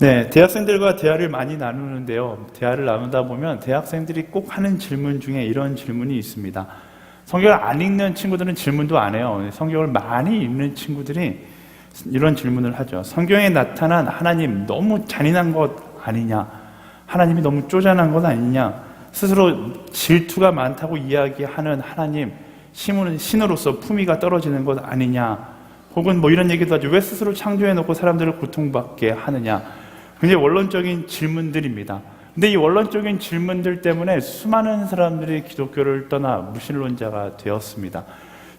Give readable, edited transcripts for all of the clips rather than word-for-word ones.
네, 대학생들과 대화를 많이 나누는데요. 대화를 나누다 보면 대학생들이 꼭 하는 질문 중에 이런 질문이 있습니다. 성경을 안 읽는 친구들은 질문도 안 해요. 성경을 많이 읽는 친구들이 이런 질문을 하죠. 성경에 나타난 하나님 너무 잔인한 것 아니냐? 하나님이 너무 쪼잔한 것 아니냐? 스스로 질투가 많다고 이야기하는 하나님, 신으로서 품위가 떨어지는 것 아니냐? 혹은 뭐 이런 얘기도 하죠. 왜 스스로 창조해놓고 사람들을 고통받게 하느냐? 굉장히 원론적인 질문들입니다. 근데 이 원론적인 질문들 때문에 수많은 사람들이 기독교를 떠나 무신론자가 되었습니다.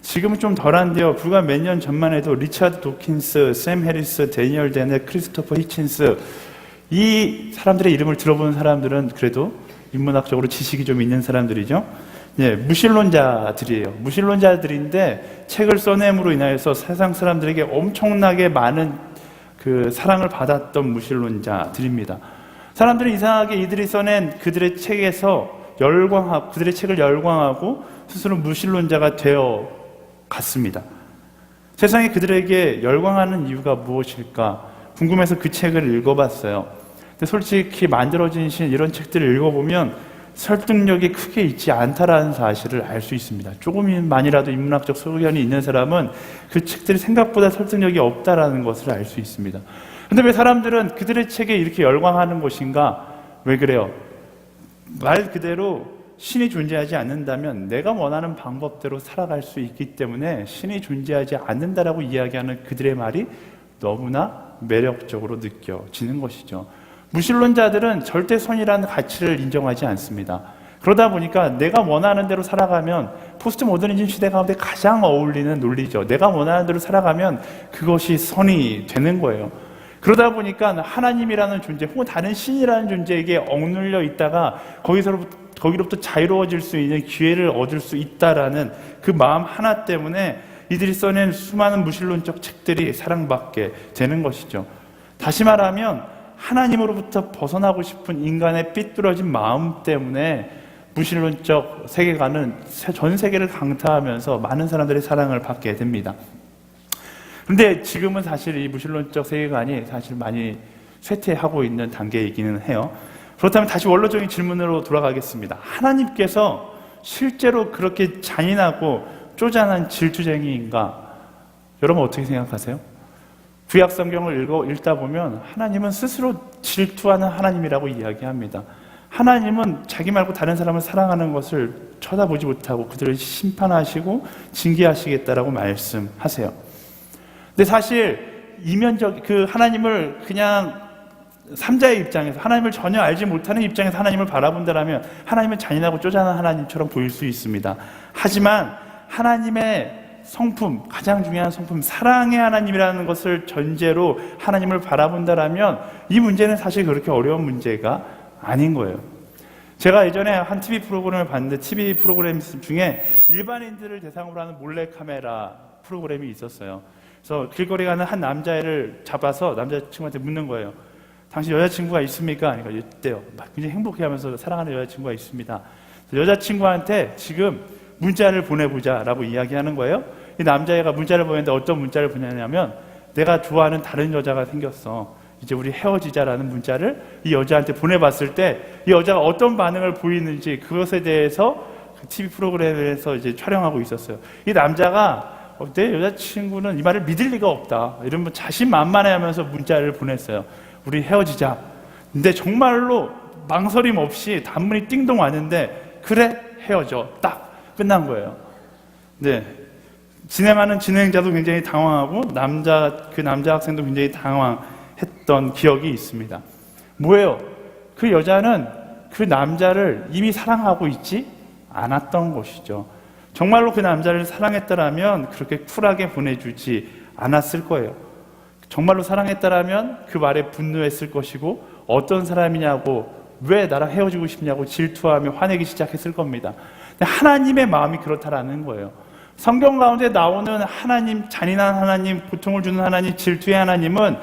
지금은 좀 덜한데요. 불과 몇 년 전만 해도 리차드 도킨스, 샘 해리스, 데니얼 데넷, 크리스토퍼 히친스, 이 사람들의 이름을 들어본 사람들은 그래도 인문학적으로 지식이 좀 있는 사람들이죠. 예, 무신론자들이에요. 무신론자들인데 책을 써냄으로 인하여서 세상 사람들에게 엄청나게 많은 그 사랑을 받았던 무신론자들입니다. 사람들은 이상하게 이들이 써낸 그들의 책에서 그들의 책을 열광하고 스스로 무신론자가 되어 갔습니다. 세상이 그들에게 열광하는 이유가 무엇일까 궁금해서 그 책을 읽어봤어요. 근데 솔직히 만들어진 이런 책들을 읽어보면 설득력이 크게 있지 않다라는 사실을 알 수 있습니다. 조금만이라도 인문학적 소견이 있는 사람은 그 책들이 생각보다 설득력이 없다라는 것을 알 수 있습니다. 그런데 왜 사람들은 그들의 책에 이렇게 열광하는 것인가? 왜 그래요? 말 그대로 신이 존재하지 않는다면 내가 원하는 방법대로 살아갈 수 있기 때문에 신이 존재하지 않는다라고 이야기하는 그들의 말이 너무나 매력적으로 느껴지는 것이죠. 무신론자들은 절대 선이라는 가치를 인정하지 않습니다. 그러다 보니까 내가 원하는 대로 살아가면 포스트 모더니즘 시대 가운데 가장 어울리는 논리죠. 내가 원하는 대로 살아가면 그것이 선이 되는 거예요. 그러다 보니까 하나님이라는 존재 혹은 다른 신이라는 존재에게 억눌려 있다가 거기로부터 자유로워질 수 있는 기회를 얻을 수 있다라는 그 마음 하나 때문에 이들이 써낸 수많은 무신론적 책들이 사랑받게 되는 것이죠. 다시 말하면 하나님으로부터 벗어나고 싶은 인간의 삐뚤어진 마음 때문에 무신론적 세계관은 전 세계를 강타하면서 많은 사람들의 사랑을 받게 됩니다. 그런데 지금은 사실 이 무신론적 세계관이 사실 많이 쇠퇴하고 있는 단계이기는 해요. 그렇다면 다시 원론적인 질문으로 돌아가겠습니다. 하나님께서 실제로 그렇게 잔인하고 쪼잔한 질투쟁이인가? 여러분 어떻게 생각하세요? 구약 성경을 읽다 보면 하나님은 스스로 질투하는 하나님이라고 이야기합니다. 하나님은 자기 말고 다른 사람을 사랑하는 것을 쳐다보지 못하고 그들을 심판하시고 징계하시겠다라고 말씀하세요. 근데 사실 그 하나님을 그냥 삼자의 입장에서 하나님을 전혀 알지 못하는 입장에서 하나님을 바라본다면 하나님은 잔인하고 쪼잔한 하나님처럼 보일 수 있습니다. 하지만 하나님의 성품, 가장 중요한 성품, 사랑의 하나님이라는 것을 전제로 하나님을 바라본다라면 이 문제는 사실 그렇게 어려운 문제가 아닌 거예요. 제가 예전에 한 TV 프로그램을 봤는데 TV 프로그램 중에 일반인들을 대상으로 하는 몰래카메라 프로그램이 있었어요. 그래서 길거리 가는 한 남자애를 잡아서 남자친구한테 묻는 거예요. 당신 여자친구가 있습니까? 그러니까 있대요. 굉장히 행복해하면서 사랑하는 여자친구가 있습니다. 여자친구한테 지금 문자를 보내보자 라고 이야기하는 거예요. 이 남자애가 문자를 보냈는데 어떤 문자를 보내냐면 내가 좋아하는 다른 여자가 생겼어. 이제 우리 헤어지자라는 문자를 이 여자한테 보내봤을 때 이 여자가 어떤 반응을 보이는지 그것에 대해서 그 TV 프로그램에서 이제 촬영하고 있었어요. 이 남자가 내 여자친구는 이 말을 믿을 리가 없다. 이러면 자신만만해하면서 문자를 보냈어요. 우리 헤어지자. 근데 정말로 망설임 없이 단문이 띵동 왔는데 그래 헤어져. 딱 끝난 거예요. 네. 진행하는 진행자도 굉장히 당황하고 그 남자 학생도 굉장히 당황했던 기억이 있습니다. 뭐예요? 그 여자는 그 남자를 이미 사랑하고 있지 않았던 것이죠. 정말로 그 남자를 사랑했다라면 그렇게 쿨하게 보내주지 않았을 거예요. 정말로 사랑했다라면 그 말에 분노했을 것이고 어떤 사람이냐고 왜 나랑 헤어지고 싶냐고 질투하며 화내기 시작했을 겁니다. 하나님의 마음이 그렇다라는 거예요. 성경 가운데 나오는 하나님, 잔인한 하나님, 고통을 주는 하나님, 질투의 하나님은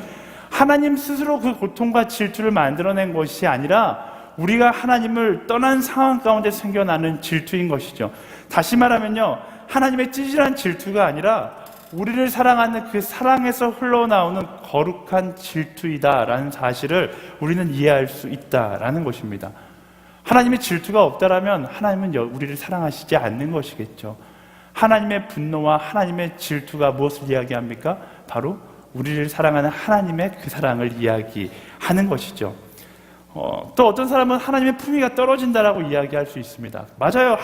하나님 스스로 그 고통과 질투를 만들어낸 것이 아니라 우리가 하나님을 떠난 상황 가운데 생겨나는 질투인 것이죠. 다시 말하면요, 하나님의 찌질한 질투가 아니라 우리를 사랑하는 그 사랑에서 흘러나오는 거룩한 질투이다라는 사실을 우리는 이해할 수 있다라는 것입니다. 하나님의 질투가 없다라면 하나님은 우리를 사랑하시지 않는 것이겠죠. 하나님의 분노와 하나님의 질투가 무엇을 이야기합니까? 바로 우리를 사랑하는 하나님의 그 사랑을 이야기하는 것이죠. 또 어떤 사람은 하나님의 품위가 떨어진다라고 이야기할 수 있습니다. 맞아요.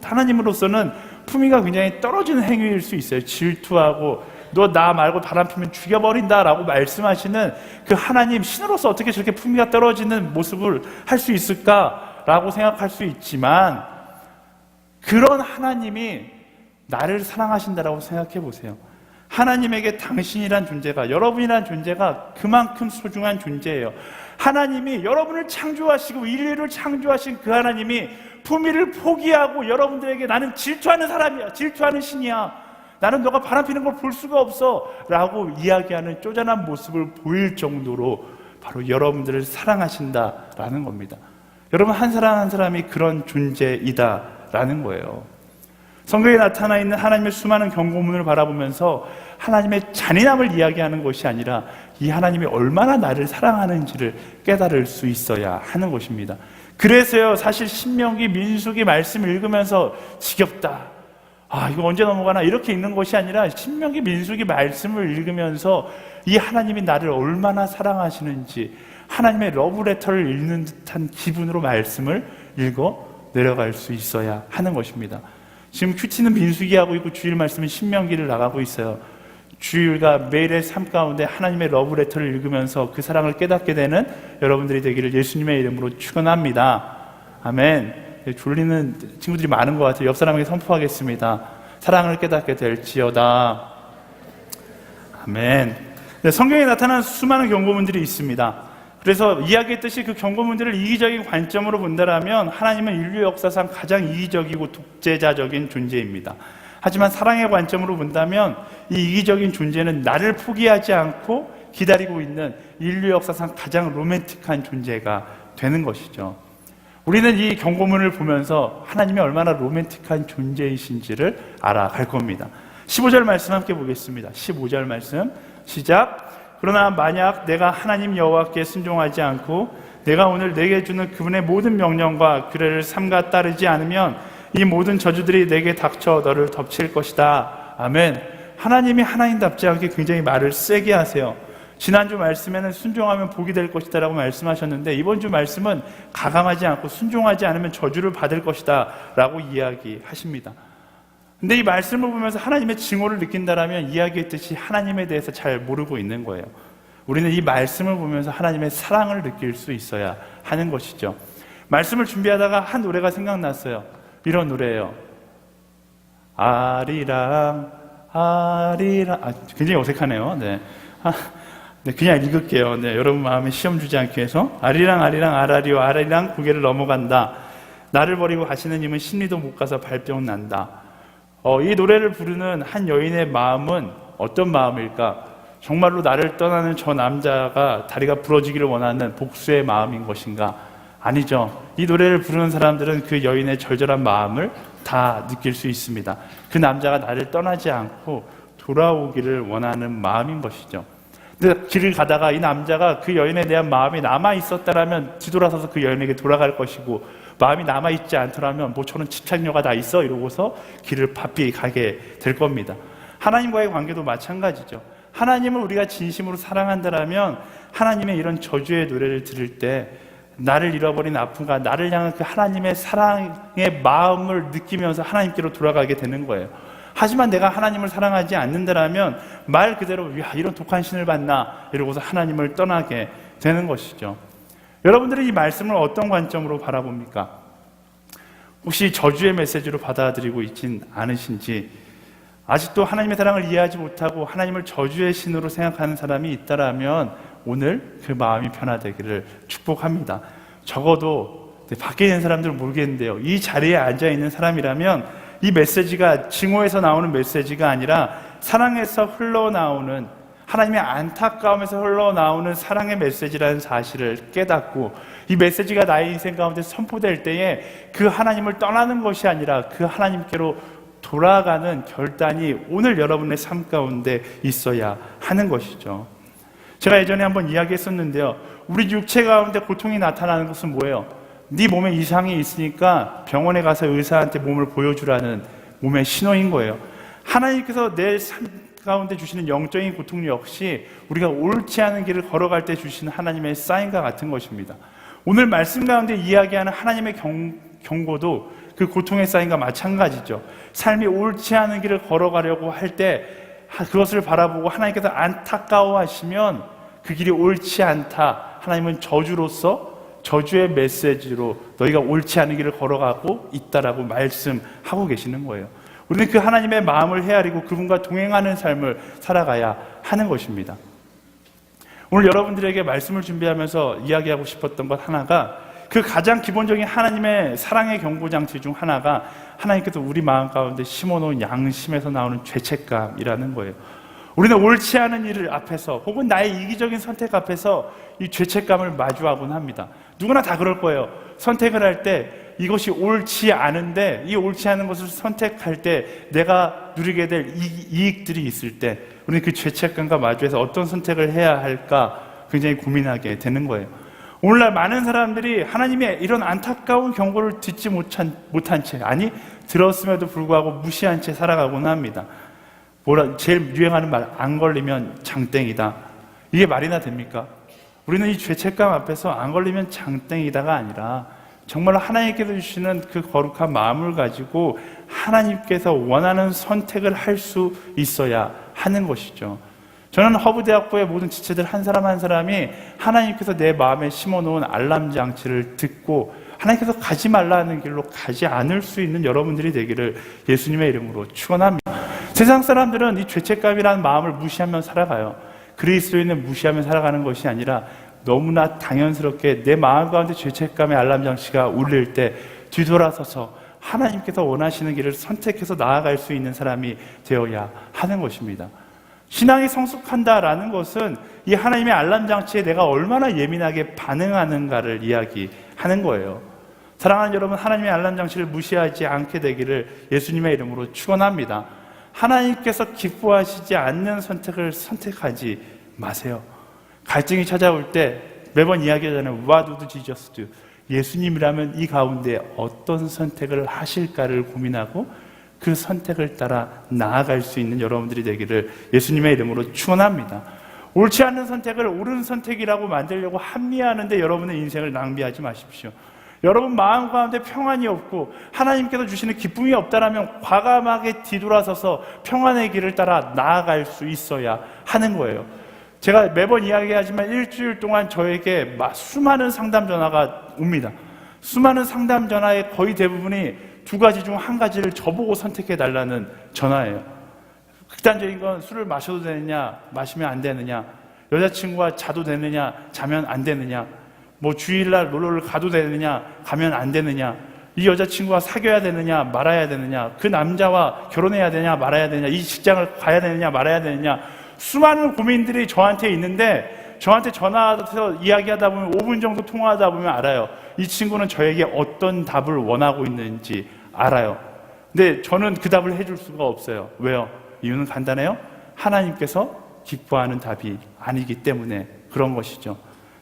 하나님으로서는 품위가 굉장히 떨어지는 행위일 수 있어요. 질투하고 너 나 말고 바람 피면 죽여버린다라고 말씀하시는 그 하나님, 신으로서 어떻게 저렇게 품위가 떨어지는 모습을 할 수 있을까라고 생각할 수 있지만, 그런 하나님이 나를 사랑하신다라고 생각해 보세요. 하나님에게 당신이란 존재가, 여러분이란 존재가 그만큼 소중한 존재예요. 하나님이 여러분을 창조하시고 인류를 창조하신 그 하나님이 품위를 포기하고 여러분들에게 나는 질투하는 사람이야, 질투하는 신이야, 나는 너가 바람피는 걸 볼 수가 없어 라고 이야기하는 쪼잔한 모습을 보일 정도로 바로 여러분들을 사랑하신다라는 겁니다. 여러분, 한 사람 한 사람이 그런 존재이다라는 거예요. 성경에 나타나 있는 하나님의 수많은 경고문을 바라보면서 하나님의 잔인함을 이야기하는 것이 아니라 이 하나님이 얼마나 나를 사랑하는지를 깨달을 수 있어야 하는 것입니다. 그래서요, 사실 신명기, 민수기 말씀을 읽으면서 지겹다, 이거 언제 넘어가나 이렇게 읽는 것이 아니라 신명기, 민수기 말씀을 읽으면서 이 하나님이 나를 얼마나 사랑하시는지 하나님의 러브레터를 읽는 듯한 기분으로 말씀을 읽어 내려갈 수 있어야 하는 것입니다. 지금 큐티는 민수기 하고 있고 주일 말씀은 신명기를 나가고 있어요. 주일과 매일의 삶 가운데 하나님의 러브레터를 읽으면서 그 사랑을 깨닫게 되는 여러분들이 되기를 예수님의 이름으로 축원합니다. 아멘. 졸리는 친구들이 많은 것 같아요. 옆 사람에게 선포하겠습니다. 사랑을 깨닫게 될지어다. 아멘. 성경에 나타난 수많은 경고문들이 있습니다. 그래서 이야기했듯이 그 경고문들을 이기적인 관점으로 본다면 하나님은 인류 역사상 가장 이기적이고 독재자적인 존재입니다. 하지만 사랑의 관점으로 본다면 이 이기적인 존재는 나를 포기하지 않고 기다리고 있는 인류 역사상 가장 로맨틱한 존재가 되는 것이죠. 우리는 이 경고문을 보면서 하나님이 얼마나 로맨틱한 존재이신지를 알아갈 겁니다. 15절 말씀 함께 보겠습니다. 15절 말씀 시작. 그러나 만약 내가 하나님 여호와께 순종하지 않고 내가 오늘 내게 주는 그분의 모든 명령과 규례를 삼가 따르지 않으면 이 모든 저주들이 내게 닥쳐 너를 덮칠 것이다. 아멘. 하나님이 하나님답지 않게 굉장히 말을 세게 하세요. 지난주 말씀에는 순종하면 복이 될 것이다 라고 말씀하셨는데, 이번 주 말씀은 가감하지 않고 순종하지 않으면 저주를 받을 것이다 라고 이야기하십니다. 근데 이 말씀을 보면서 하나님의 징후를 느낀다라면 이야기했듯이 하나님에 대해서 잘 모르고 있는 거예요. 우리는 이 말씀을 보면서 하나님의 사랑을 느낄 수 있어야 하는 것이죠. 말씀을 준비하다가 한 노래가 생각났어요. 이런 노래예요. 아리랑 아리랑. 굉장히 어색하네요. 네. 그냥 읽을게요. 네, 여러분 마음에 시험 주지 않기 위해서. 아리랑 아리랑 아라리오 아리랑 고개를 넘어간다. 나를 버리고 가시는 님은 심리도 못 가서 발병 난다. 이 노래를 부르는 한 여인의 마음은 어떤 마음일까? 정말로 나를 떠나는 저 남자가 다리가 부러지기를 원하는 복수의 마음인 것인가? 아니죠. 이 노래를 부르는 사람들은 그 여인의 절절한 마음을 다 느낄 수 있습니다. 그 남자가 나를 떠나지 않고 돌아오기를 원하는 마음인 것이죠. 근데 길을 가다가 이 남자가 그 여인에 대한 마음이 남아있었다라면 뒤돌아서서 그 여인에게 돌아갈 것이고, 마음이 남아있지 않더라면 저는 집착녀가 다 있어 이러고서 길을 바삐 가게 될 겁니다. 하나님과의 관계도 마찬가지죠. 하나님을 우리가 진심으로 사랑한다라면 하나님의 이런 저주의 노래를 들을 때 나를 잃어버린 아픔과 나를 향한 그 하나님의 사랑의 마음을 느끼면서 하나님께로 돌아가게 되는 거예요. 하지만 내가 하나님을 사랑하지 않는다라면 말 그대로 이런 독한 신을 봤나 이러고서 하나님을 떠나게 되는 것이죠. 여러분들이 이 말씀을 어떤 관점으로 바라봅니까? 혹시 저주의 메시지로 받아들이고 있진 않으신지, 아직도 하나님의 사랑을 이해하지 못하고 하나님을 저주의 신으로 생각하는 사람이 있다라면 오늘 그 마음이 변화되기를 축복합니다. 적어도 밖에 있는 사람들은 모르겠는데요, 이 자리에 앉아있는 사람이라면 이 메시지가 증오에서 나오는 메시지가 아니라 사랑에서 흘러나오는, 하나님의 안타까움에서 흘러나오는 사랑의 메시지라는 사실을 깨닫고 이 메시지가 나의 인생 가운데 선포될 때에 그 하나님을 떠나는 것이 아니라 그 하나님께로 돌아가는 결단이 오늘 여러분의 삶 가운데 있어야 하는 것이죠. 제가 예전에 한번 이야기했었는데요. 우리 육체 가운데 고통이 나타나는 것은 뭐예요? 네 몸에 이상이 있으니까 병원에 가서 의사한테 몸을 보여주라는 몸의 신호인 거예요. 하나님께서 내 삶 가운데 주시는 영적인 고통 역시 우리가 옳지 않은 길을 걸어갈 때 주시는 하나님의 사인과 같은 것입니다. 오늘 말씀 가운데 이야기하는 하나님의 경고도 그 고통의 사인과 마찬가지죠. 삶이 옳지 않은 길을 걸어가려고 할 때 그것을 바라보고 하나님께서 안타까워하시면 그 길이 옳지 않다. 하나님은 저주의 메시지로 너희가 옳지 않은 길을 걸어가고 있다라고 말씀하고 계시는 거예요. 우리는 그 하나님의 마음을 헤아리고 그분과 동행하는 삶을 살아가야 하는 것입니다. 오늘 여러분들에게 말씀을 준비하면서 이야기하고 싶었던 것 하나가 그 가장 기본적인 하나님의 사랑의 경고장치 중 하나가 하나님께서 우리 마음 가운데 심어놓은 양심에서 나오는 죄책감이라는 거예요. 우리는 옳지 않은 일 앞에서 혹은 나의 이기적인 선택 앞에서 이 죄책감을 마주하곤 합니다. 누구나 다 그럴 거예요. 선택을 할 때 이것이 옳지 않은데 이 옳지 않은 것을 선택할 때 내가 누리게 될 이익들이 있을 때 우리는 그 죄책감과 마주해서 어떤 선택을 해야 할까 굉장히 고민하게 되는 거예요. 오늘날 많은 사람들이 하나님의 이런 안타까운 경고를 듣지 못한 채, 아니 들었음에도 불구하고 무시한 채 살아가곤 합니다. 제일 유행하는 말, 안 걸리면 장땡이다. 이게 말이나 됩니까? 우리는 이 죄책감 앞에서 안 걸리면 장땡이다가 아니라 정말 하나님께서 주시는 그 거룩한 마음을 가지고 하나님께서 원하는 선택을 할 수 있어야 하는 것이죠. 저는 허브대학부의 모든 지체들 한 사람 한 사람이 하나님께서 내 마음에 심어놓은 알람 장치를 듣고 하나님께서 가지 말라는 길로 가지 않을 수 있는 여러분들이 되기를 예수님의 이름으로 축원합니다. 세상 사람들은 이 죄책감이라는 마음을 무시하며 살아가요. 그리스도인은 무시하며 살아가는 것이 아니라 너무나 당연스럽게 내 마음 가운데 죄책감의 알람 장치가 울릴 때 뒤돌아서서 하나님께서 원하시는 길을 선택해서 나아갈 수 있는 사람이 되어야 하는 것입니다. 신앙이 성숙한다라는 것은 이 하나님의 알람 장치에 내가 얼마나 예민하게 반응하는가를 이야기하는 거예요. 사랑하는 여러분, 하나님의 알람 장치를 무시하지 않게 되기를 예수님의 이름으로 축원합니다. 하나님께서 기뻐하시지 않는 선택을 선택하지 마세요. 갈증이 찾아올 때 매번 이야기하잖아요. What would Jesus do? 예수님이라면 이 가운데 어떤 선택을 하실까를 고민하고 그 선택을 따라 나아갈 수 있는 여러분들이 되기를 예수님의 이름으로 축원합니다. 옳지 않은 선택을 옳은 선택이라고 만들려고 합리화하는데 여러분의 인생을 낭비하지 마십시오. 여러분 마음 가운데 평안이 없고 하나님께서 주시는 기쁨이 없다라면 과감하게 뒤돌아서서 평안의 길을 따라 나아갈 수 있어야 하는 거예요. 제가 매번 이야기하지만 일주일 동안 저에게 수많은 상담 전화가 옵니다. 수많은 상담 전화의 거의 대부분이 두 가지 중 한 가지를 저보고 선택해달라는 전화예요. 극단적인 건 술을 마셔도 되느냐, 마시면 안 되느냐, 여자친구와 자도 되느냐, 자면 안 되느냐, 뭐 주일날 놀러를 가도 되느냐, 가면 안 되느냐, 이 여자친구와 사귀어야 되느냐, 말아야 되느냐, 그 남자와 결혼해야 되냐, 말아야 되느냐, 이 직장을 가야 되느냐, 말아야 되느냐, 수많은 고민들이 저한테 있는데 저한테 전화해서 이야기하다 보면 5분 정도 통화하다 보면 알아요. 이 친구는 저에게 어떤 답을 원하고 있는지 알아요. 근데 저는 그 답을 해줄 수가 없어요. 왜요? 이유는 간단해요. 하나님께서 기뻐하는 답이 아니기 때문에 그런 것이죠.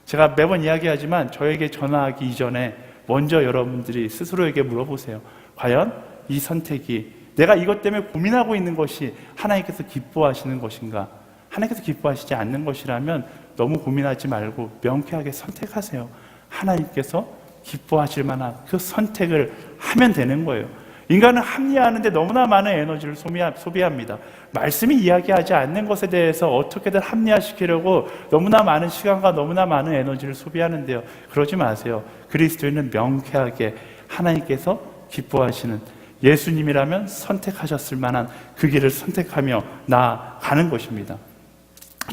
제가 매번 이야기하지만 저에게 전화하기 이전에 먼저 여러분들이 스스로에게 물어보세요. 과연 이 선택이 내가 이것 때문에 고민하고 있는 것이 하나님께서 기뻐하시는 것인가? 하나님께서 기뻐하시지 않는 것이라면 너무 고민하지 말고 명쾌하게 선택하세요. 하나님께서 기뻐하실 만한 그 선택을 하면 되는 거예요. 인간은 합리화하는데 너무나 많은 에너지를 소비합니다. 말씀이 이야기하지 않는 것에 대해서 어떻게든 합리화시키려고 너무나 많은 시간과 너무나 많은 에너지를 소비하는데요. 그러지 마세요. 그리스도인은 명쾌하게 하나님께서 기뻐하시는 예수님이라면 선택하셨을 만한 그 길을 선택하며 나아가는 것입니다.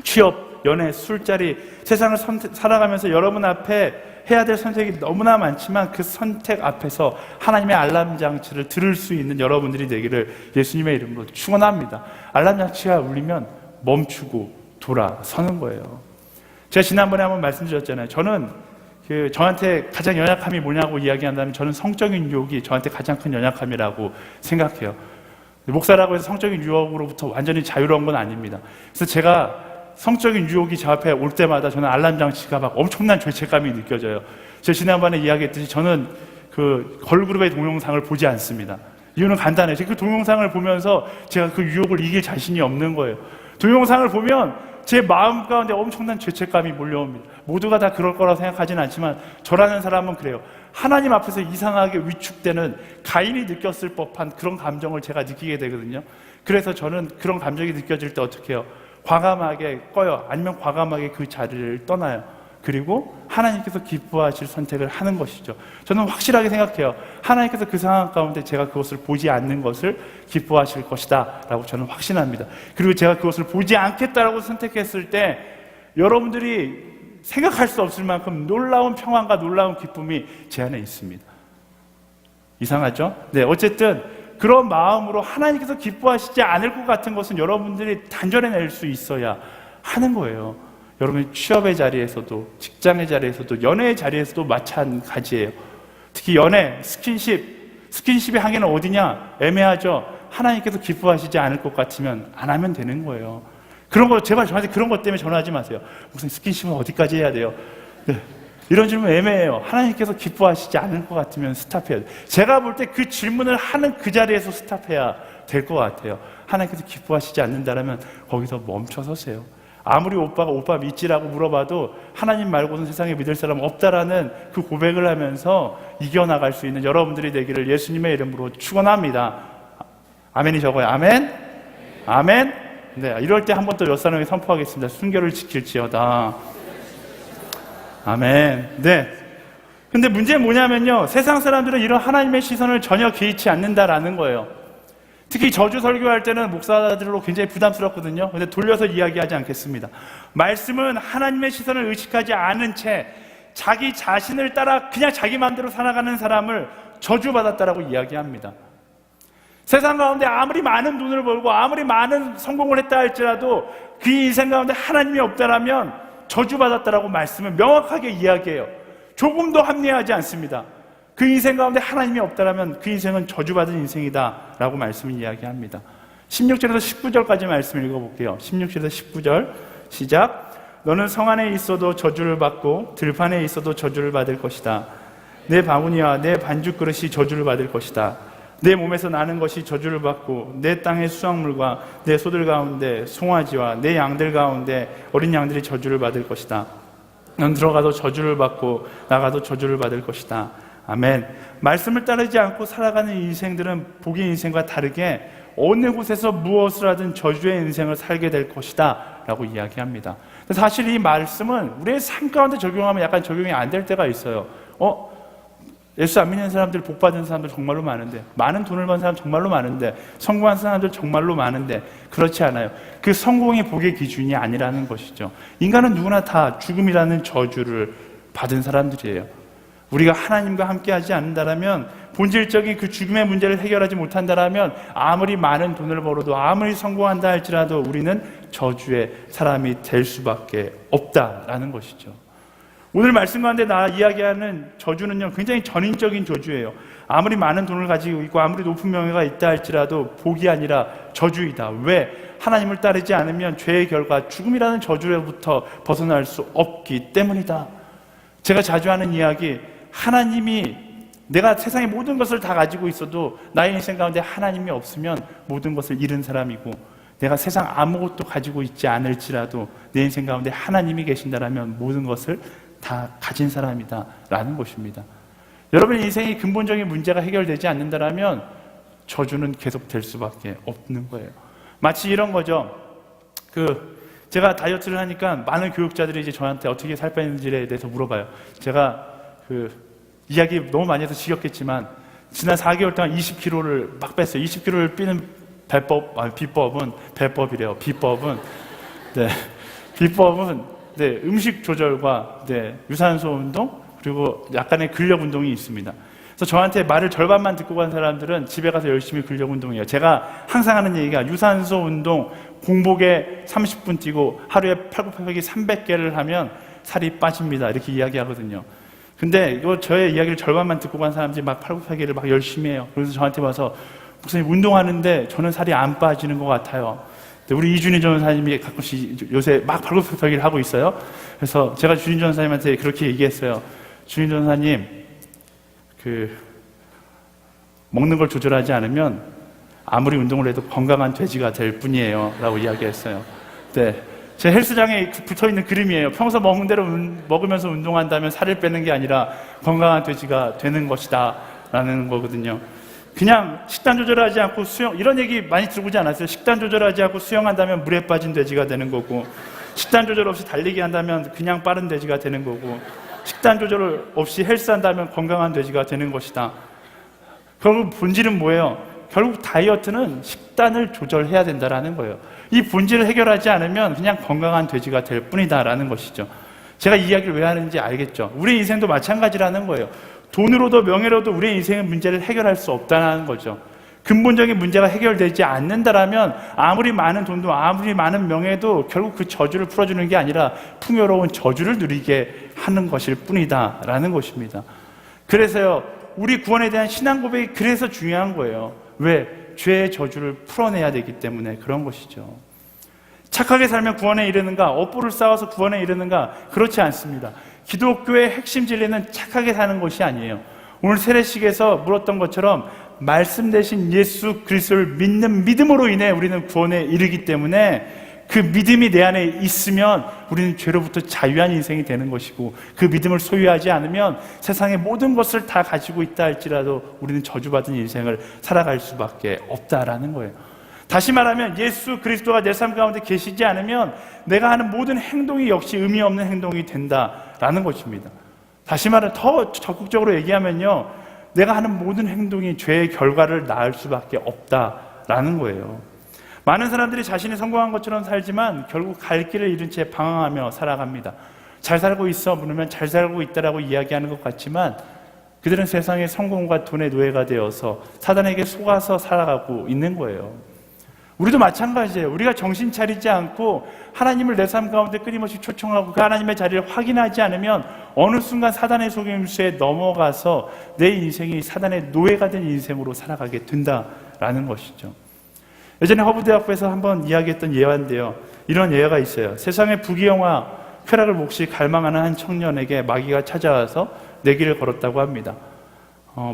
취업, 연애, 술자리, 세상을 살아가면서 여러분 앞에 해야 될 선택이 너무나 많지만 그 선택 앞에서 하나님의 알람 장치를 들을 수 있는 여러분들이 되기를 예수님의 이름으로 축원합니다. 알람 장치가 울리면 멈추고 돌아서는 거예요. 제가 지난번에 한번 말씀드렸잖아요. 저는 저한테 가장 연약함이 뭐냐고 이야기한다면 저는 성적인 유혹이 저한테 가장 큰 연약함이라고 생각해요. 목사라고 해서 성적인 유혹으로부터 완전히 자유로운 건 아닙니다. 그래서 제가 성적인 유혹이 제 앞에 올 때마다 저는 알람 장치가 막 엄청난 죄책감이 느껴져요. 제가 지난번에 이야기했듯이 저는 그 걸그룹의 동영상을 보지 않습니다. 이유는 간단해요. 그 동영상을 보면서 제가 그 유혹을 이길 자신이 없는 거예요. 동영상을 보면 제 마음 가운데 엄청난 죄책감이 몰려옵니다. 모두가 다 그럴 거라고 생각하진 않지만 저라는 사람은 그래요. 하나님 앞에서 이상하게 위축되는 가인이 느꼈을 법한 그런 감정을 제가 느끼게 되거든요. 그래서 저는 그런 감정이 느껴질 때 어떻게 해요? 과감하게 꺼요. 아니면 과감하게 그 자리를 떠나요. 그리고 하나님께서 기뻐하실 선택을 하는 것이죠. 저는 확실하게 생각해요. 하나님께서 그 상황 가운데 제가 그것을 보지 않는 것을 기뻐하실 것이다 라고 저는 확신합니다. 그리고 제가 그것을 보지 않겠다라고 선택했을 때 여러분들이 생각할 수 없을 만큼 놀라운 평안과 놀라운 기쁨이 제 안에 있습니다. 이상하죠? 네, 어쨌든 그런 마음으로 하나님께서 기뻐하시지 않을 것 같은 것은 여러분들이 단절해낼 수 있어야 하는 거예요. 여러분 취업의 자리에서도, 직장의 자리에서도, 연애의 자리에서도 마찬가지예요. 특히 연애, 스킨십의 한계는 어디냐? 애매하죠. 하나님께서 기뻐하시지 않을 것 같으면 안 하면 되는 거예요. 그런 거 제발 저한테 그런 것 때문에 전화하지 마세요. 무슨 스킨십은 어디까지 해야 돼요? 네. 이런 질문 애매해요. 하나님께서 기뻐하시지 않을 것 같으면 스탑해야 돼요. 제가 볼 때 그 질문을 하는 그 자리에서 스탑해야 될 것 같아요. 하나님께서 기뻐하시지 않는다면 거기서 멈춰서세요. 아무리 오빠가 오빠 믿지라고 물어봐도 하나님 말고는 세상에 믿을 사람 없다라는 그 고백을 하면서 이겨나갈 수 있는 여러분들이 되기를 예수님의 이름으로 축원합니다. 아멘이 적어요. 아멘? 아멘? 네, 이럴 때 한 번 더 몇 사람에게 선포하겠습니다. 순결을 지킬지어다. 아멘. 네. 근데 문제는 뭐냐면요. 세상 사람들은 이런 하나님의 시선을 전혀 개의치 않는다라는 거예요. 특히 저주 설교할 때는 목사들로 굉장히 부담스럽거든요. 근데 돌려서 이야기하지 않겠습니다. 말씀은 하나님의 시선을 의식하지 않은 채 자기 자신을 따라 그냥 자기 마음대로 살아가는 사람을 저주받았다라고 이야기합니다. 세상 가운데 아무리 많은 돈을 벌고 아무리 많은 성공을 했다 할지라도 그 인생 가운데 하나님이 없다라면 저주받았다라고 말씀을 명확하게 이야기해요. 조금도 합리화하지 않습니다. 그 인생 가운데 하나님이 없다라면 그 인생은 저주받은 인생이다라고 말씀을 이야기합니다. 16절에서 19절까지 말씀을 읽어볼게요. 16절에서 19절 시작. 너는 성 안에 있어도 저주를 받고 들판에 있어도 저주를 받을 것이다. 내 바구니와 내 반죽 그릇이 저주를 받을 것이다. 내 몸에서 나는 것이 저주를 받고 내 땅의 수확물과 내 소들 가운데 송아지와 내 양들 가운데 어린 양들이 저주를 받을 것이다. 넌 들어가도 저주를 받고 나가도 저주를 받을 것이다. 아멘. 말씀을 따르지 않고 살아가는 인생들은 복의 인생과 다르게 어느 곳에서 무엇을 하든 저주의 인생을 살게 될 것이다 라고 이야기합니다. 사실 이 말씀은 우리의 삶 가운데 적용하면 약간 적용이 안 될 때가 있어요. 예수 안 믿는 사람들, 복 받은 사람들 정말로 많은데, 많은 돈을 번 사람 정말로 많은데, 성공한 사람들 정말로 많은데, 그렇지 않아요. 그 성공이 복의 기준이 아니라는 것이죠. 인간은 누구나 다 죽음이라는 저주를 받은 사람들이에요. 우리가 하나님과 함께하지 않는다라면, 본질적인 그 죽음의 문제를 해결하지 못한다라면, 아무리 많은 돈을 벌어도, 아무리 성공한다 할지라도 우리는 저주의 사람이 될 수밖에 없다라는 것이죠. 오늘 말씀 가운데 이야기하는 저주는요, 굉장히 전인적인 저주예요. 아무리 많은 돈을 가지고 있고 아무리 높은 명예가 있다 할지라도 복이 아니라 저주이다. 왜? 하나님을 따르지 않으면 죄의 결과 죽음이라는 저주로부터 벗어날 수 없기 때문이다. 제가 자주 하는 이야기, 하나님이 내가 세상의 모든 것을 다 가지고 있어도 나의 인생 가운데 하나님이 없으면 모든 것을 잃은 사람이고, 내가 세상 아무것도 가지고 있지 않을지라도 내 인생 가운데 하나님이 계신다라면 모든 것을 다 가진 사람이다 라는 것입니다. 여러분의 인생의 근본적인 문제가 해결되지 않는다면 저주는 계속될 수밖에 없는 거예요. 마치 이런 거죠. 제가 다이어트를 하니까 많은 교육자들이 이제 저한테 어떻게 살 빼는지에 대해서 물어봐요. 제가 이야기 너무 많이 해서 지겹겠지만 지난 4개월 동안 20kg를 막 뺐어요. 20kg를 빼는 비법은 음식 조절과 유산소 운동 그리고 약간의 근력 운동이 있습니다. 그래서 저한테 말을 절반만 듣고 간 사람들은 집에 가서 열심히 근력 운동해요. 제가 항상 하는 얘기가 유산소 운동 공복에 30분 뛰고 하루에 팔굽혀펴기 300개를 하면 살이 빠집니다. 이렇게 이야기하거든요. 근데 저의 이야기를 절반만 듣고 간 사람들이 막 팔굽혀펴기를 막 열심히 해요. 그래서 저한테 와서 목사님 운동하는데 저는 살이 안 빠지는 것 같아요. 우리 이준희 전사님이 가끔씩 요새 막 발굽혀펴기를 하고 있어요. 그래서 제가 준희 전사님한테 그렇게 얘기했어요. 준희 전사님, 먹는 걸 조절하지 않으면 아무리 운동을 해도 건강한 돼지가 될 뿐이에요 라고 이야기했어요. 네, 제 헬스장에 붙어있는 그림이에요. 평소 먹는 대로 먹으면서 운동한다면 살을 빼는 게 아니라 건강한 돼지가 되는 것이다 라는 거거든요. 그냥 식단 조절하지 않고 이런 얘기 많이 들어보지 않았어요? 식단 조절하지 않고 수영한다면 물에 빠진 돼지가 되는 거고, 식단 조절 없이 달리기 한다면 그냥 빠른 돼지가 되는 거고, 식단 조절 없이 헬스한다면 건강한 돼지가 되는 것이다. 결국 본질은 뭐예요? 결국 다이어트는 식단을 조절해야 된다라는 거예요. 이 본질을 해결하지 않으면 그냥 건강한 돼지가 될 뿐이다라는 것이죠. 제가 이 이야기를 왜 하는지 알겠죠? 우리 인생도 마찬가지라는 거예요. 돈으로도 명예로도 우리의 인생의 문제를 해결할 수 없다는 거죠. 근본적인 문제가 해결되지 않는다라면 아무리 많은 돈도 아무리 많은 명예도 결국 그 저주를 풀어주는 게 아니라 풍요로운 저주를 누리게 하는 것일 뿐이다라는 것입니다. 그래서요, 우리 구원에 대한 신앙 고백이 그래서 중요한 거예요. 왜? 죄의 저주를 풀어내야 되기 때문에 그런 것이죠. 착하게 살면 구원에 이르는가? 업보를 쌓아서 구원에 이르는가? 그렇지 않습니다. 기독교의 핵심 진리는 착하게 사는 것이 아니에요. 오늘 세례식에서 물었던 것처럼 말씀 대신 예수 그리스도를 믿는 믿음으로 인해 우리는 구원에 이르기 때문에 그 믿음이 내 안에 있으면 우리는 죄로부터 자유한 인생이 되는 것이고, 그 믿음을 소유하지 않으면 세상의 모든 것을 다 가지고 있다 할지라도 우리는 저주받은 인생을 살아갈 수밖에 없다라는 거예요. 다시 말하면 예수 그리스도가 내 삶 가운데 계시지 않으면 내가 하는 모든 행동이 역시 의미 없는 행동이 된다라는 것입니다. 다시 말해 더 적극적으로 얘기하면요, 내가 하는 모든 행동이 죄의 결과를 낳을 수밖에 없다라는 거예요. 많은 사람들이 자신이 성공한 것처럼 살지만 결국 갈 길을 잃은 채 방황하며 살아갑니다. 잘 살고 있어 물으면 잘 살고 있다라고 이야기하는 것 같지만 그들은 세상의 성공과 돈의 노예가 되어서 사단에게 속아서 살아가고 있는 거예요. 우리도 마찬가지예요. 우리가 정신 차리지 않고 하나님을 내 삶 가운데 끊임없이 초청하고 그 하나님의 자리를 확인하지 않으면 어느 순간 사단의 속임수에 넘어가서 내 인생이 사단의 노예가 된 인생으로 살아가게 된다라는 것이죠. 예전에 허브대학교에서 한번 이야기했던 예화인데요, 이런 예화가 있어요. 세상의 부귀영화, 쾌락을 몹시 갈망하는 한 청년에게 마귀가 찾아와서 내기를 걸었다고 합니다.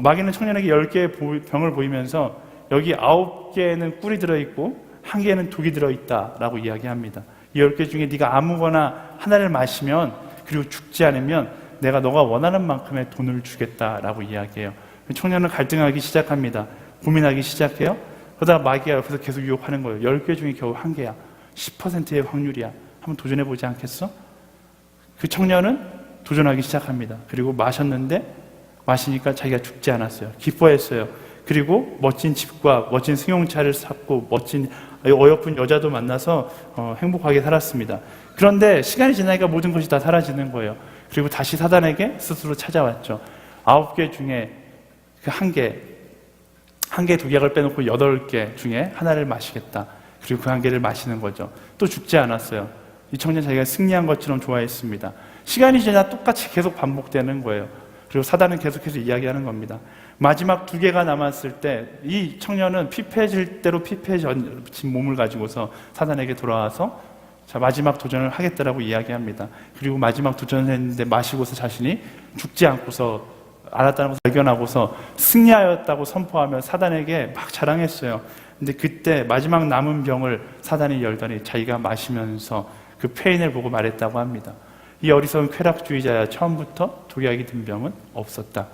마귀는 청년에게 10개의 병을 보이면서 여기 9개에는 꿀이 들어있고 1개에는 독이 들어있다라고 이야기합니다. 이 10개 중에 네가 아무거나 하나를 마시면, 그리고 죽지 않으면 내가 너가 원하는 만큼의 돈을 주겠다라고 이야기해요. 청년은 갈등하기 시작합니다. 고민하기 시작해요. 그러다가 마귀가 옆에서 계속 유혹하는 거예요. 10개 중에 겨우 1개야. 10%의 확률이야. 한번 도전해보지 않겠어? 그 청년은 도전하기 시작합니다. 그리고 마시니까 자기가 죽지 않았어요. 기뻐했어요. 그리고 멋진 집과 멋진 승용차를 샀고 멋진 어여쁜 여자도 만나서 행복하게 살았습니다. 그런데 시간이 지나니까 모든 것이 다 사라지는 거예요. 그리고 다시 사단에게 스스로 찾아왔죠. 9개 중에 그 1개 독약을 빼놓고 8개 중에 하나를 마시겠다. 그리고 그 1개를 마시는 거죠. 또 죽지 않았어요. 이 청년 자기가 승리한 것처럼 좋아했습니다. 시간이 지나 똑같이 계속 반복되는 거예요. 그리고 사단은 계속해서 이야기하는 겁니다. 마지막 2개가 남았을 때 이 청년은 피폐해질 대로 피폐해진 몸을 가지고서 사단에게 돌아와서 자, 마지막 도전을 하겠다라고 이야기합니다. 그리고 마지막 도전을 했는데 마시고서 자신이 죽지 않고서 알았다는 것을 발견하고서 승리하였다고 선포하며 사단에게 막 자랑했어요. 근데 그때 마지막 남은 병을 사단이 열더니 자기가 마시면서 그 페인을 보고 말했다고 합니다. 이 어리석은 쾌락주의자야, 처음부터 독약이 든 병은 없었다.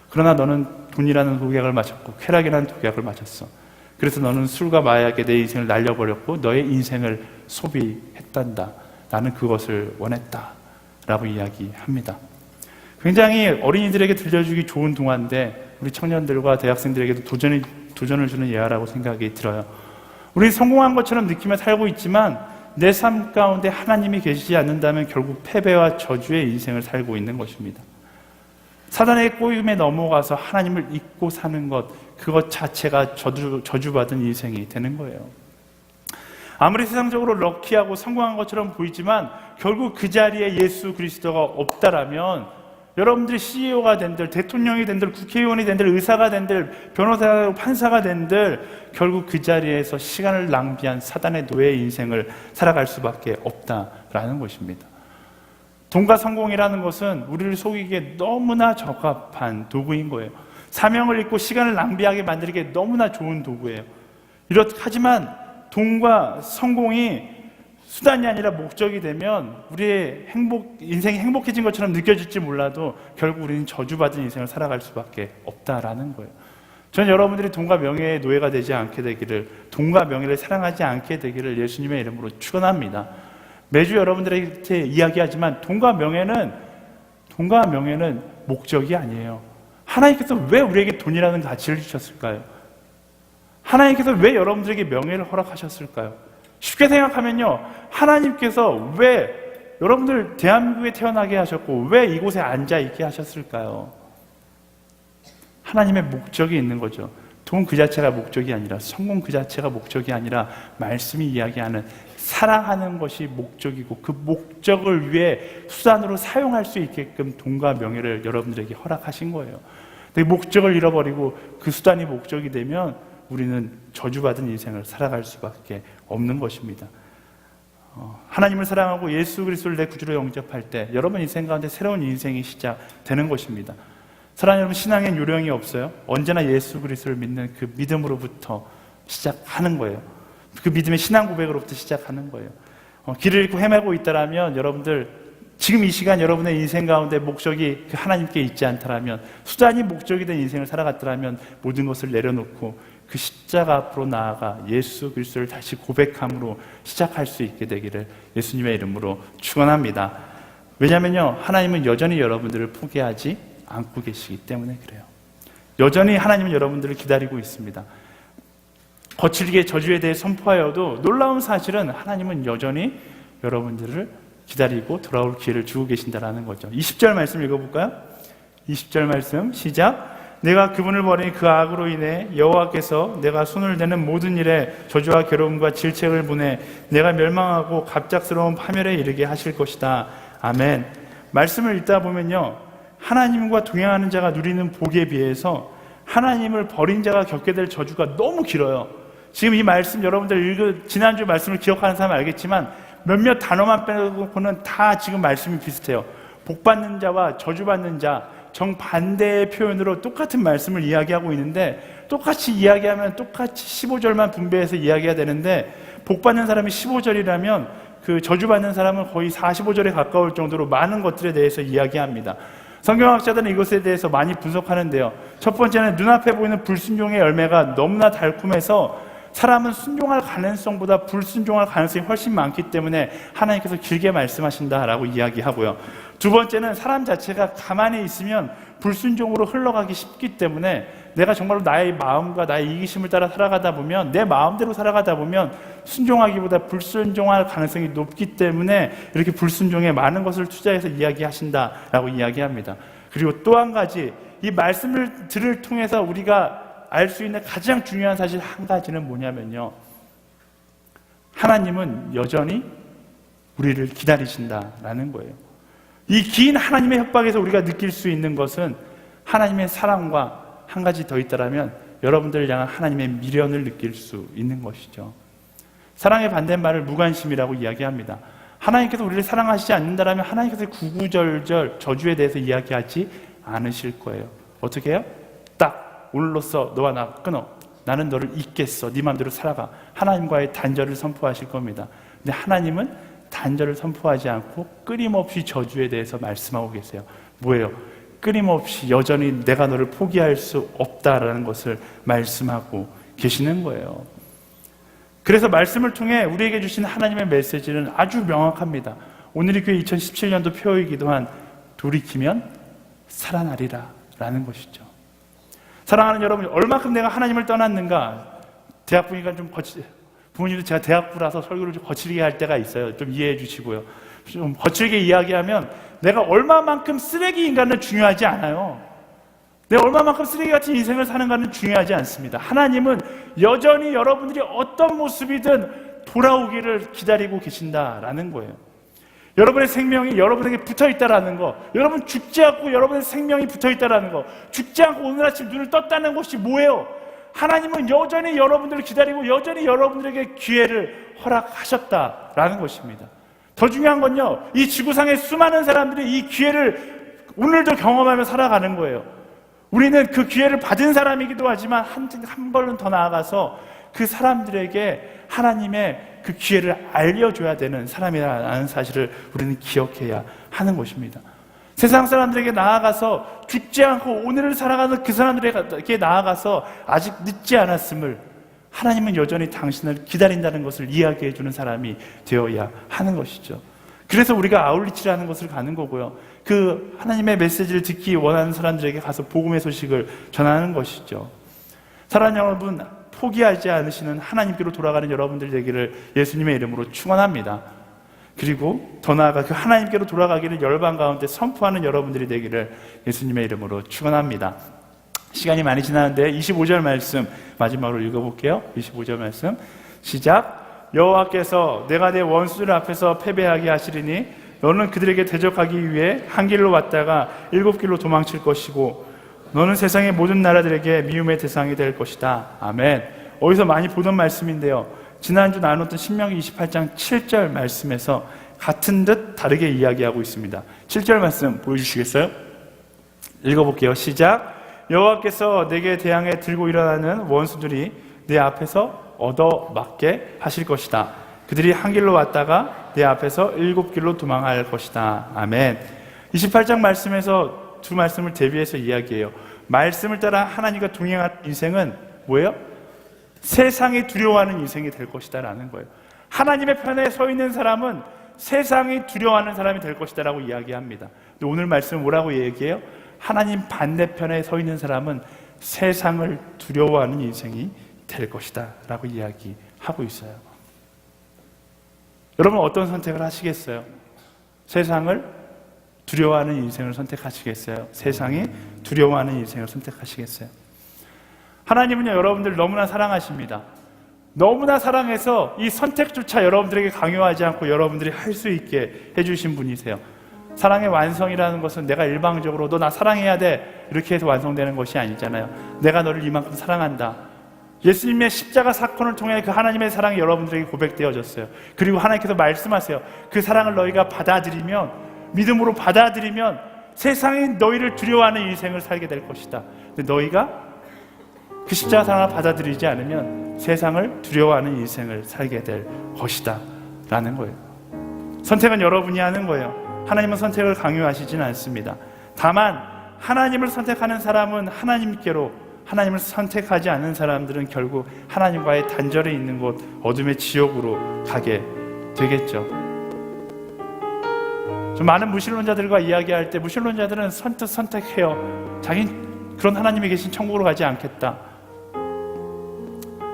그러나 너는 돈이라는 독약을 마셨고 쾌락이라는 독약을 마셨어. 그래서 너는 술과 마약에 내 인생을 날려버렸고 너의 인생을 소비했단다. 나는 그것을 원했다 라고 이야기합니다. 굉장히 어린이들에게 들려주기 좋은 동화인데 우리 청년들과 대학생들에게도 도전을 주는 예화라고 생각이 들어요. 우리는 성공한 것처럼 느끼며 살고 있지만 내 삶 가운데 하나님이 계시지 않는다면 결국 패배와 저주의 인생을 살고 있는 것입니다. 사단의 꼬임에 넘어가서 하나님을 잊고 사는 것, 그것 자체가 저주받은 인생이 되는 거예요. 아무리 세상적으로 럭키하고 성공한 것처럼 보이지만 결국 그 자리에 예수 그리스도가 없다라면 여러분들이 CEO가 된들, 대통령이 된들, 국회의원이 된들, 의사가 된들, 변호사가 판사가 된들 결국 그 자리에서 시간을 낭비한 사단의 노예 인생을 살아갈 수밖에 없다라는 것입니다. 돈과 성공이라는 것은 우리를 속이기에 너무나 적합한 도구인 거예요. 사명을 잊고 시간을 낭비하게 만들기에 너무나 좋은 도구예요. 하지만 돈과 성공이 수단이 아니라 목적이 되면 우리의 인생이 행복해진 것처럼 느껴질지 몰라도 결국 우리는 저주받은 인생을 살아갈 수밖에 없다라는 거예요. 저는 여러분들이 돈과 명예의 노예가 되지 않게 되기를, 돈과 명예를 사랑하지 않게 되기를 예수님의 이름으로 축원합니다. 매주 여러분들에게 이야기하지만 돈과 명예는 목적이 아니에요. 하나님께서 왜 우리에게 돈이라는 가치를 주셨을까요? 하나님께서 왜 여러분들에게 명예를 허락하셨을까요? 쉽게 생각하면요, 하나님께서 왜 여러분들 대한민국에 태어나게 하셨고 왜 이곳에 앉아있게 하셨을까요? 하나님의 목적이 있는 거죠. 돈 그 자체가 목적이 아니라, 성공 그 자체가 목적이 아니라 말씀이 이야기하는 사랑하는 것이 목적이고, 그 목적을 위해 수단으로 사용할 수 있게끔 돈과 명예를 여러분들에게 허락하신 거예요. 근데 목적을 잃어버리고 그 수단이 목적이 되면 우리는 저주받은 인생을 살아갈 수밖에 없는 것입니다. 하나님을 사랑하고 예수 그리스도를 내 구주로 영접할 때 여러분 인생 가운데 새로운 인생이 시작되는 것입니다. 사랑하는 여러분, 신앙엔 요령이 없어요. 언제나 예수 그리스도를 믿는 그 믿음으로부터 시작하는 거예요. 그 믿음의 신앙 고백으로부터 시작하는 거예요. 길을 잃고 헤매고 있다라면 여러분들 지금 이 시간 여러분의 인생 가운데 목적이 그 하나님께 있지 않다라면, 수단이 목적이 된 인생을 살아갔더라면 모든 것을 내려놓고 그 십자가 앞으로 나아가 예수 그리스도를 다시 고백함으로 시작할 수 있게 되기를 예수님의 이름으로 축원합니다. 왜냐하면요, 하나님은 여전히 여러분들을 포기하지 않고 계시기 때문에 그래요. 여전히 하나님은 여러분들을 기다리고 있습니다. 거칠게 저주에 대해 선포하여도 놀라운 사실은 하나님은 여전히 여러분들을 기다리고 돌아올 기회를 주고 계신다는 거죠. 20절 말씀 읽어볼까요? 20절 말씀 시작. 내가 그분을 버리니 그 악으로 인해 여호와께서 내가 손을 대는 모든 일에 저주와 괴로움과 질책을 보내 내가 멸망하고 갑작스러운 파멸에 이르게 하실 것이다. 아멘. 말씀을 읽다 보면요, 하나님과 동행하는 자가 누리는 복에 비해서 하나님을 버린 자가 겪게 될 저주가 너무 길어요. 지금 이 말씀 여러분들 지난주 말씀을 기억하는 사람은 알겠지만 몇몇 단어만 빼고는 다 지금 말씀이 비슷해요. 복받는 자와 저주받는 자, 정반대의 표현으로 똑같은 말씀을 이야기하고 있는데, 똑같이 이야기하면 똑같이 15절만 분배해서 이야기해야 되는데, 복받는 사람이 15절이라면 그 저주받는 사람은 거의 45절에 가까울 정도로 많은 것들에 대해서 이야기합니다. 성경학자들은 이것에 대해서 많이 분석하는데요, 첫 번째는 눈앞에 보이는 불순종의 열매가 너무나 달콤해서 사람은 순종할 가능성보다 불순종할 가능성이 훨씬 많기 때문에 하나님께서 길게 말씀하신다라고 이야기하고요. 두 번째는 사람 자체가 가만히 있으면 불순종으로 흘러가기 쉽기 때문에 내가 정말로 나의 마음과 나의 이기심을 따라 살아가다 보면, 내 마음대로 살아가다 보면 순종하기보다 불순종할 가능성이 높기 때문에 이렇게 불순종에 많은 것을 투자해서 이야기하신다라고 이야기합니다. 그리고 또 한 가지, 이 말씀을 들을 통해서 우리가 알 수 있는 가장 중요한 사실 한 가지는 뭐냐면요, 하나님은 여전히 우리를 기다리신다라는 거예요. 이 긴 하나님의 협박에서 우리가 느낄 수 있는 것은 하나님의 사랑과 한 가지 더 있다라면 여러분들을 향한 하나님의 미련을 느낄 수 있는 것이죠. 사랑의 반대말을 무관심이라고 이야기합니다. 하나님께서 우리를 사랑하시지 않는다라면 하나님께서 구구절절 저주에 대해서 이야기하지 않으실 거예요. 어떻게 해요? 딱 오늘로써 너와 나 끊어. 나는 너를 잊겠어. 네 마음대로 살아가. 하나님과의 단절을 선포하실 겁니다. 근데 하나님은 단절을 선포하지 않고 끊임없이 저주에 대해서 말씀하고 계세요. 뭐예요? 끊임없이 여전히 내가 너를 포기할 수 없다라는 것을 말씀하고 계시는 거예요. 그래서 말씀을 통해 우리에게 주신 하나님의 메시지는 아주 명확합니다. 오늘이 교회 2017년도 표이기도 한 돌이키면 살아나리라 라는 것이죠. 사랑하는 여러분, 얼마큼 내가 하나님을 떠났는가. 대학부니까 좀 부모님도 제가 대학부라서 설교를 좀 거칠게 할 때가 있어요. 좀 이해해 주시고요. 좀 거칠게 이야기하면 내가 얼마만큼 쓰레기 인간은 중요하지 않아요. 내가 얼마만큼 쓰레기 같은 인생을 사는가는 중요하지 않습니다. 하나님은 여전히 여러분들이 어떤 모습이든 돌아오기를 기다리고 계신다라는 거예요. 여러분의 생명이 여러분에게 붙어 있다라는 거, 여러분 죽지 않고 여러분의 생명이 붙어 있다라는 거, 죽지 않고 오늘 아침 눈을 떴다는 것이 뭐예요? 하나님은 여전히 여러분들을 기다리고 여전히 여러분들에게 기회를 허락하셨다라는 것입니다. 더 중요한 건요, 이 지구상의 수많은 사람들이 이 기회를 오늘도 경험하며 살아가는 거예요. 우리는 그 기회를 받은 사람이기도 하지만 한 걸음 더 나아가서 그 사람들에게 하나님의 그 기회를 알려줘야 되는 사람이라는 사실을 우리는 기억해야 하는 것입니다. 세상 사람들에게 나아가서 죽지 않고 오늘을 살아가는 그 사람들에게 나아가서 아직 늦지 않았음을, 하나님은 여전히 당신을 기다린다는 것을 이야기해 주는 사람이 되어야 하는 것이죠. 그래서 우리가 아울리치라는 것을 가는 거고요, 그 하나님의 메시지를 듣기 원하는 사람들에게 가서 복음의 소식을 전하는 것이죠. 사랑하는 여러분, 포기하지 않으시는 하나님께로 돌아가는 여러분들 되기를 예수님의 이름으로 축원합니다. 그리고 더 나아가 그 하나님께로 돌아가기를 열방 가운데 선포하는 여러분들이 되기를 예수님의 이름으로 축원합니다. 시간이 많이 지나는데 25절 말씀 마지막으로 읽어볼게요. 25절 말씀 시작. 여호와께서 내가 내 원수들 앞에서 패배하게 하시리니 너는 그들에게 대적하기 위해 한 길로 왔다가 7길로 도망칠 것이고 너는 세상의 모든 나라들에게 미움의 대상이 될 것이다. 아멘. 어디서 많이 보던 말씀인데요, 지난주 나눴던 신명기 28장 7절 말씀에서 같은 듯 다르게 이야기하고 있습니다. 7절 말씀 보여주시겠어요? 읽어볼게요. 시작. 여호와께서 내게 대항해 들고 일어나는 원수들이 내 앞에서 얻어맞게 하실 것이다. 그들이 한 길로 왔다가 내 앞에서 7길로 도망할 것이다. 아멘. 28장 말씀에서 두 말씀을 대비해서 이야기해요. 말씀을 따라 하나님과 동행하는 인생은 뭐예요? 세상이 두려워하는 인생이 될 것이다 라는 거예요. 하나님의 편에 서 있는 사람은 세상이 두려워하는 사람이 될 것이다 라고 이야기합니다. 근데 오늘 말씀은 뭐라고 얘기해요? 하나님 반대편에 서 있는 사람은 세상을 두려워하는 인생이 될 것이다 라고 이야기하고 있어요. 여러분 어떤 선택을 하시겠어요? 세상을 두려워하는 인생을 선택하시겠어요? 세상이 두려워하는 인생을 선택하시겠어요? 하나님은요, 여러분들 너무나 사랑하십니다. 너무나 사랑해서 이 선택조차 여러분들에게 강요하지 않고 여러분들이 할 수 있게 해주신 분이세요. 사랑의 완성이라는 것은 내가 일방적으로 너 나 사랑해야 돼 이렇게 해서 완성되는 것이 아니잖아요. 내가 너를 이만큼 사랑한다. 예수님의 십자가 사건을 통해 그 하나님의 사랑이 여러분들에게 고백되어졌어요. 그리고 하나님께서 말씀하세요. 그 사랑을 너희가 받아들이면, 믿음으로 받아들이면 세상이 너희를 두려워하는 인생을 살게 될 것이다. 근데 너희가 그 십자가 사랑을 받아들이지 않으면 세상을 두려워하는 인생을 살게 될 것이다 라는 거예요. 선택은 여러분이 하는 거예요. 하나님은 선택을 강요하시지는 않습니다. 다만 하나님을 선택하는 사람은 하나님께로, 하나님을 선택하지 않는 사람들은 결국 하나님과의 단절에 있는 곳, 어둠의 지옥으로 가게 되겠죠. 좀 많은 무신론자들과 이야기할 때 무신론자들은 선뜻 선택해요. 자기는 그런 하나님이 계신 천국으로 가지 않겠다.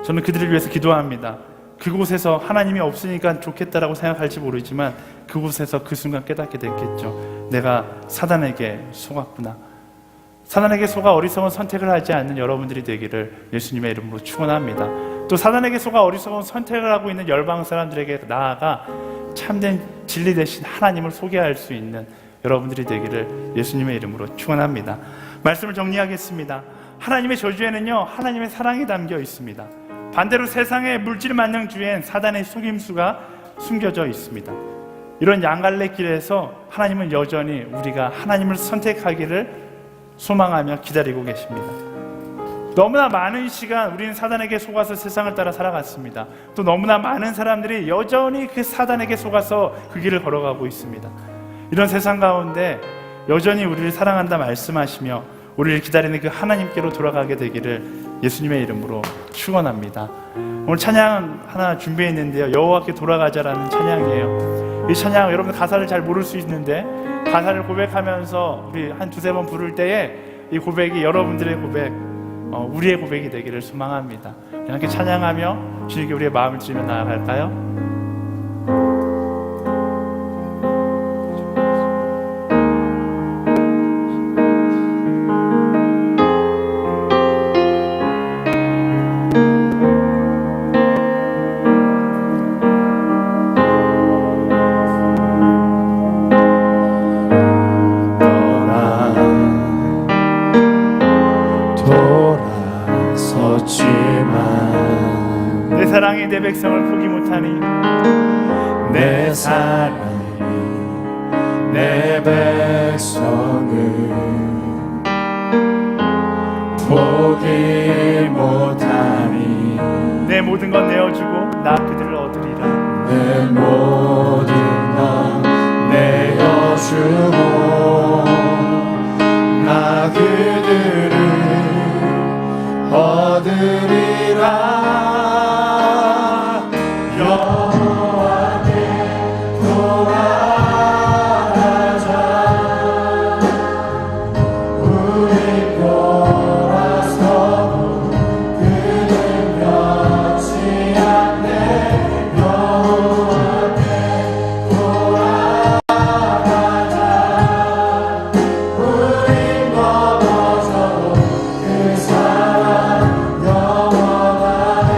저는 그들을 위해서 기도합니다. 그곳에서 하나님이 없으니까 좋겠다라고 생각할지 모르지만 그곳에서 그 순간 깨닫게 됐겠죠. 내가 사단에게 속았구나. 사단에게 속아 어리석은 선택을 하지 않는 여러분들이 되기를 예수님의 이름으로 축원합니다. 또 사단에게 속아 어리석은 선택을 하고 있는 열방 사람들에게 나아가 참된 진리 대신 하나님을 소개할 수 있는 여러분들이 되기를 예수님의 이름으로 축원합니다. 말씀을 정리하겠습니다. 하나님의 저주에는요, 하나님의 사랑이 담겨 있습니다. 반대로 세상의 물질 만능주의엔 사단의 속임수가 숨겨져 있습니다. 이런 양갈래 길에서 하나님은 여전히 우리가 하나님을 선택하기를 소망하며 기다리고 계십니다. 너무나 많은 시간 우리는 사단에게 속아서 세상을 따라 살아갔습니다. 또 너무나 많은 사람들이 여전히 그 사단에게 속아서 그 길을 걸어가고 있습니다. 이런 세상 가운데 여전히 우리를 사랑한다 말씀하시며 우리를 기다리는 그 하나님께로 돌아가게 되기를 예수님의 이름으로 축원합니다. 오늘 찬양 하나 준비했는데요, 여호와께 돌아가자라는 찬양이에요. 이 찬양 여러분 가사를 잘 모를 수 있는데 가사를 고백하면서 우리 한 두세 번 부를 때에 이 고백이 여러분들의 고백, 우리의 고백이 되기를 소망합니다. 이렇게 찬양하며 주님께 우리의 마음을 드리며 나아갈까요? 사랑이 내 백성을 포기 못하니 내 사랑이 내 백성을 포기 못하니 내 모든 건 내어주고 나 그들을 얻으리라. 내 모든 건 내어주고 나 그들을 얻으리라. 여호와께 돌아가자. 우리 돌아서고 그는 변치 않네. 여호와께 돌아가자. 우리 넘어져도 그 사랑 영원하네.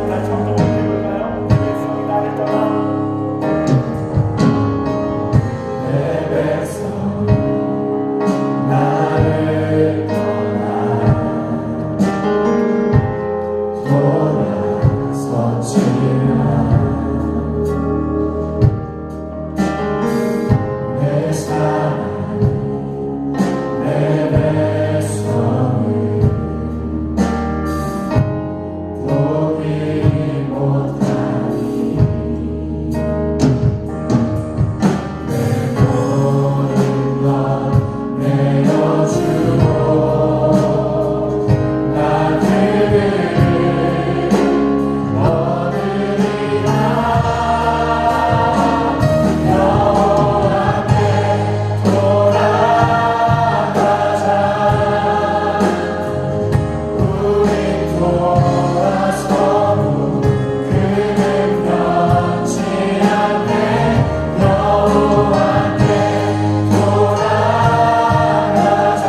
다시 한번 해볼까요? 내 백성이 나를 떠나 내 백성 나를 떠나 돌아섰지만 내 사랑 내 백성을 포기 못하니 내 모든 것 내어주고 나 그들을 얻으리라. 여호와께 돌아가자. 우리 돌아서고 그는 변치 않네. 여호와께 돌아가자.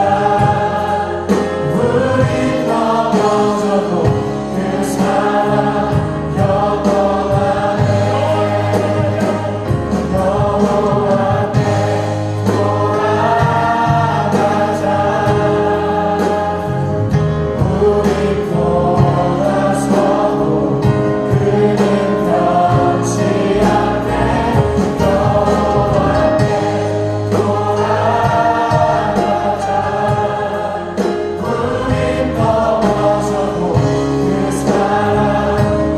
우리 넘어져도 그 사랑 영원하네. 여호와께 돌아가자. 우리 돌아서고 그는 변치 않네. 여호와께 돌아가자. 우리 넘어져도 그 사랑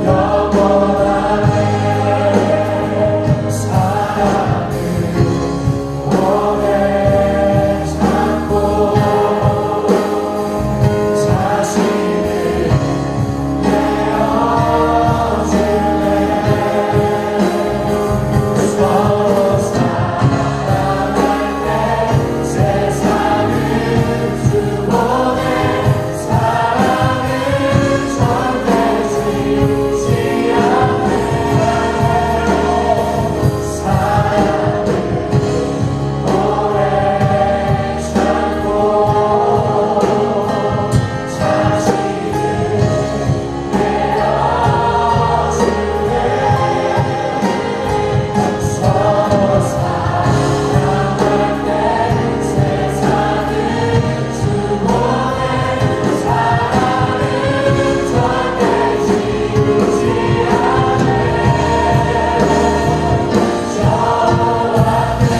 영원하네. 사랑을 오래 참고 자신을 내어주네. 서로 사랑할 때 세상을 주고내 사랑을 절대 지지 않네. 사랑을 오래 참고 자신을 내어주네. 서로 사랑할 때 세상을 주고내 사랑을 절대 지지 않네. 여호와께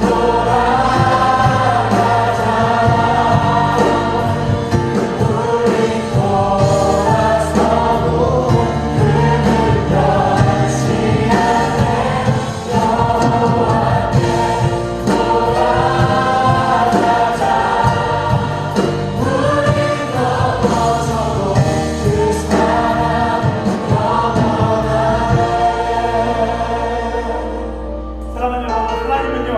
돌아가자. 우리 돌아서고 그는 변치 않네. 여호와께 돌아가자. 우리 넘어져도 그 사랑 영원하네. 사랑하는 여러분, 하나님은요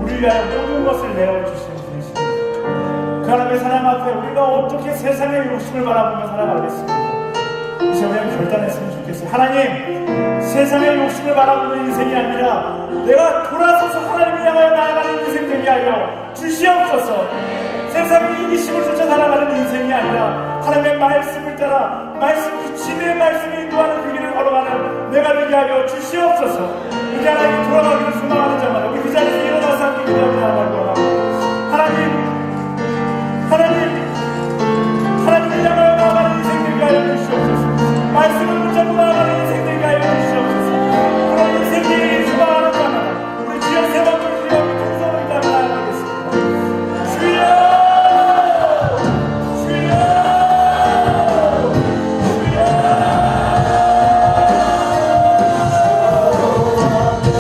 우리를 위하여 모든 것을 내어주시는 분이십니다. 그 하나님의 사랑 앞에 우리가 어떻게 세상의 욕심을 바라보며 살아가겠습니까? 이 시간에 결단했으면 좋겠어요. 하나님, 세상의 욕심을 바라보는 인생이 아니라 내가 돌아서서 하나님을 향하여 나아가는 인생 되게 하여 주시옵소서. 세상의 이기심을 쫓아 살아가는 인생이 아니라 하나님의 말씀을 따라 말씀, 진의 말씀을 인도하는 그 길을 걸어가는 내가 되게 하여 주시옵소서. 이제 하나님 돌아가기를 소망하는 자마다 우리 그 자리에서 일어나서 함께 기도하며 나아갈 거라.